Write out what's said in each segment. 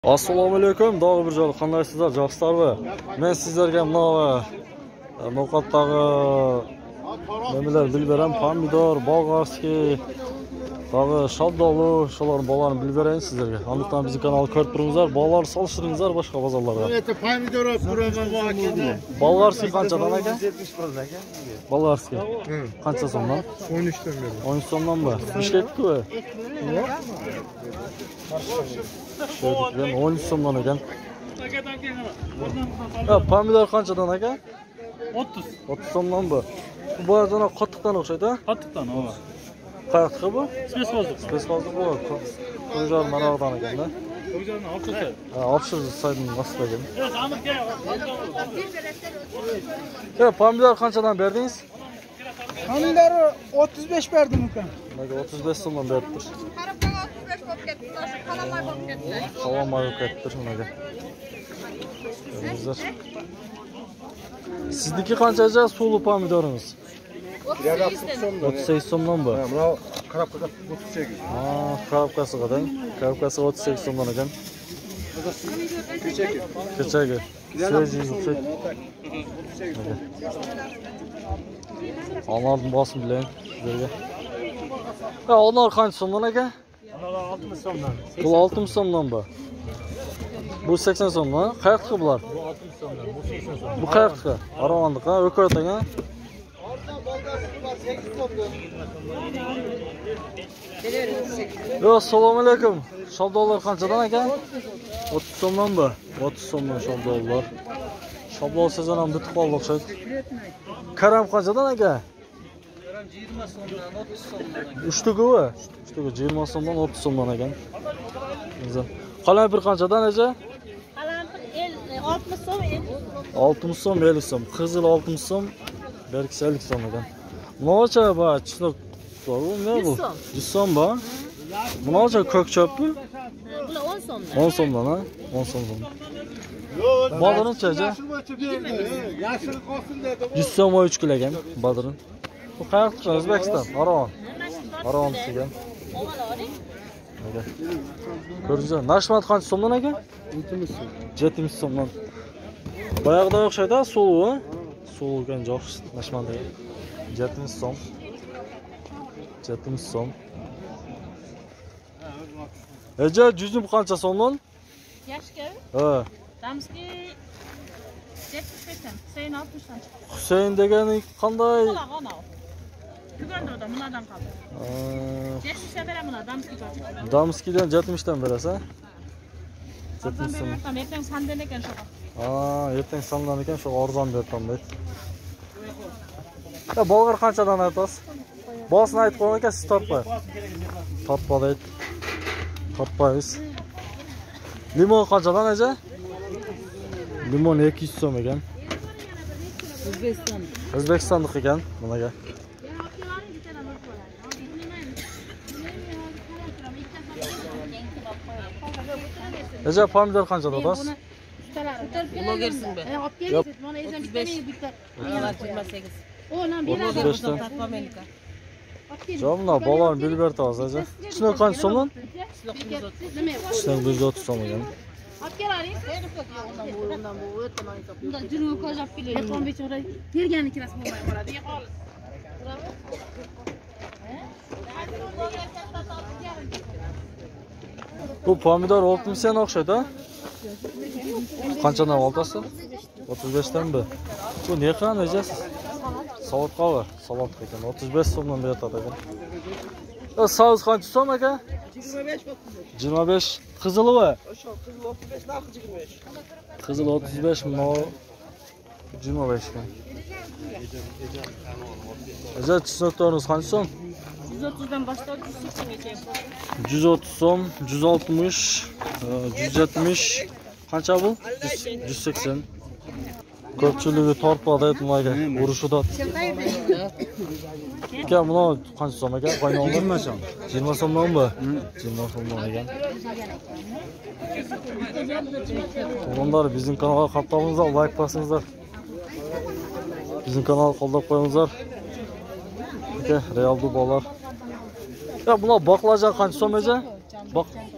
Assalomu alaykum, dog'i bir joy qandaysizlar, jo'xsizlarmi? Men sizlarga no'qotdagi nimalar bilib beraman, pomidor, bolg'arskiy, dog'i shodoli, shularni bolalarni bilib berayin sizlarga. Hamda bizning kanalni ko'rib turibsizlar, bolalar solishtiringizlar boshqa bozorlarga. Pomidor puraman bu akada. Bolg'arskiy qanchadan aka? 70 pul aka. Bolg'arskiy. Qancha so'mdan? 13 dan berdim. 13 so'mdanmi? Ishlaydi-ku. Yo'q. Şöyle 13 so'mdan ekan. Ha, pomidor qanchadan aka? 30. 30 so'mdan bu. Bu yana qattiqdan o'xshaydi, ha? Qattiqdan, ha. Qayerqi bu? Spesfozlik. Spesfozlik bu. Qo'yjar marog'dan ekan-da. Qo'yjarni olib Ha, opshir saydim maslagan. Yo'q, pomidor qanchadan berdingiz? Pomidor 35 berdim uka. Nega 35 so'mdan beribdir? Qarabog' 35 bo'lib ketdi, qalamay bo'lib ketdi. Qalamay bo'lib ketdi nimaga? Sizniki qanchacha suvli pomidoringiz? 38 so'mdan bu. Mana qarabqaga 38. Ha, qarabqasiga 38 so'mdan ekan. Kechagi. Свежий yuksak. Onlarni bosim bilan sizlarga. Ha, onlar qancha so'mdan aka? Onlar 60 so'mdan. Bu 60 so'mdan bu. Bu 80 so'mdan. Qayerqi bular? Bu 60 so'mdan, bu 80 so'mdan. Bu qayerqi? Aravandıq ha, O'koyatdan ha. Yo, assalomu alaykum. Shodollar qanchadan aka? 30 so'mdan bu. 30 so'mdan shodollar. Shodol sezon ham bitib qoldi o'xshaydi. Karam qanchadan aka? Karam 20 so'mdan, 30 so'mdan. 3 tugi va? 3 tugi 20 so'mdan 30 so'mdan ekan. Güzel. Qalampir qanchadan aka? Qalampir 60 so'm, 60 so'm, 50 so'm. Qizil 60 so'm, berkisi 50 so'm ekan. Mocha ba, chiqib to'g'ri, nima bu? 100 so'm ba? Mocha ko'k chopmi? bular 10 so'mdan. 10 so'mdan ha? 10 so'mdan. Badrin-chi aka? Yashil qolsin dedi. 100 so'm 3 kilo ekan, badrin. Bu qayerda? O'zbekiston, Aravon. Aravon degan. Ko'rdingizmi? Nashmat qancha so'mdan aka? 70 so'm. 70 so'mdan. Boyag'idan o'xshaydi, suvi. Suvi ekan jo'x nashmanda. 70 so'm. 70 so'm. Eja juzum qancha so'mdan? Yashka. Ha. Damski 75 dan, Husayn 60 dan chiqdi. Husayn degani qanday? Ana. Tugandirda bulardan qoldi. 70 dan beraman, Damski chiqdi. Damskidan 70 dan berasan? 70 so'm. Ertaga sandan ekan shu. Ha, ertaga sandan ekan, shu arzon bertam deydi. Ya bolg'ar qanchadan aytasiz? Bosini aytib qo'ying aka, siz tortpa. Tortpa deydi. Tortpaysiz. Limon qanchadan aka? Limon 200 so'm ekan. O'zbekistonlik ekan, bunaga. Aka pomidor qanchada dosts? Blogersin be. Yo'q. Mana ezan bitta yana 28. Ona 35 dan. Jomla bolam bilib bertamiz aka. Shunday qancha so'mdan? 130 so'm ekan. Olib kelaring. Undan bu o'tmay top. Undan jiru ko'zab keladi. Yapon bechora tergani kirasi bo'lmay qoladi. Qol. Bu pomidor 60 dan o'xshaydi. Qanchadan oltasi? 35 dan bu. Bu ne qilgan ejasiz? Salat qova, salat ekan. 35 so'mdan beradi ekan. So'z qancha so'm aka? 25. Qizili va? Qizil 35, narxi 25. Qizil 35, mo 25 ekan. Eza chizoqlarimiz qancha so'm? 130 dan boshlab 180 gacha. 130 so'm, 160, 170. Qancha bu? 180. Ko'pchiligi tortpada aytmaga urushida. Aka, buni qancha so'm aka? Qaynoq 20 so'm. 20 so'mdan bu? 20 so'mdan ekan. O'g'illar, bizning kanalga qatnashingizlar, like bosingizlar. Bizning kanalni qo'llab qo'yingizlar. Aka, real dubalar. Ya bular baklajan qancha so'm aka?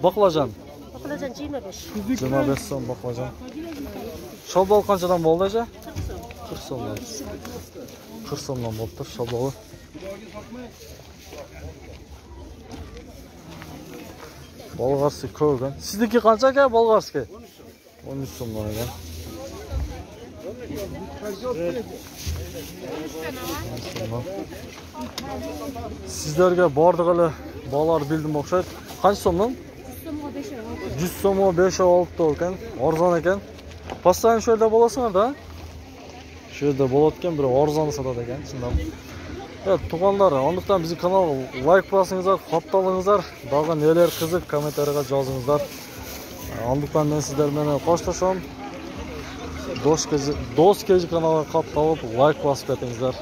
Baklajan. Baklajan 25. 25 so'm baklajan. Shalbol qanchadan bo'ldi aka? 40 so'mdan. 40 so'mdan bo'ldi shalbol. Bolg'arskiy ko'rgan. Sizniki qancha aka bolg'arskiy? 13 so'mdan ekan. Sizlarga bordig'ili bolalar bildim o'xshaydi. Qancha so'mdan? 100 so'mga 5-6 ekan. Arzon ekan. Pastayn shu yerda bo'lasizlar-da? Shu yerda bo'layotgan bir arzon sotadi ekan, shundan. Evet, tuğanlar, ondan bizim kanalga like basыңыздар, qoptalыңыздар, daha neler qiziq kommentariyga yozingizlar. Ondan men sizlar bilan qo'shilsam, do'st keji kanalga qoptalib like bosib ketingizlar.